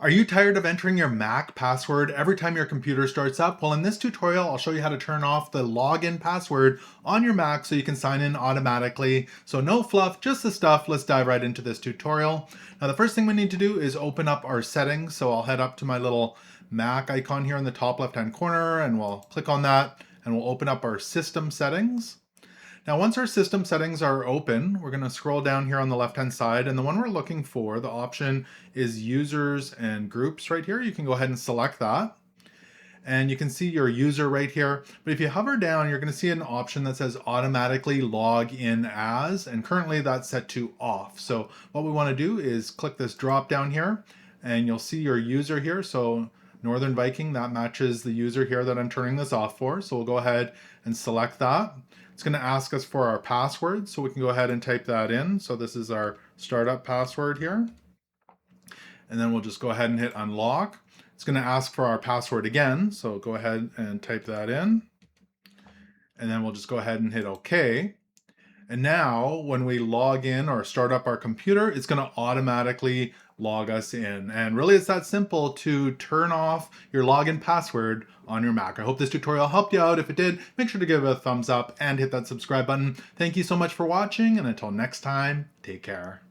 Are you tired of entering your Mac password every time your computer starts up? Well, in this tutorial, I'll show you how to turn off the login password on your Mac so you can sign in automatically. So no fluff, just the stuff. Let's dive right into this tutorial. Now, the first thing we need to do is open up our settings. So I'll head up to my little Mac icon here in the top left-hand corner, and we'll click on that, and we'll open up our system settings. Now, once our system settings are open, we're going to scroll down here on the left-hand side, and the one we're looking for, the option is users and groups right here. You can go ahead and select that. And you can see your user right here. But if you hover down, you're going to see an option that says automatically log in as, and currently that's set to off. So what we want to do is click this drop down here, and you'll see your user here. So Northern Viking, that matches the user here that I'm turning this off for. So we'll go ahead and select that. It's going to ask us for our password, so we can go ahead and type that in. So this is our startup password here. And then we'll just go ahead and hit unlock. It's going to ask for our password again, so go ahead and type that in. And then we'll just go ahead and hit OK. And now when we log in or start up our computer, it's going to automatically log us in. And really, it's that simple to turn off your login password on your Mac. I hope this tutorial helped you out. If it did, make sure to give it a thumbs up and hit that subscribe button. Thank you so much for watching, and until next time, take care.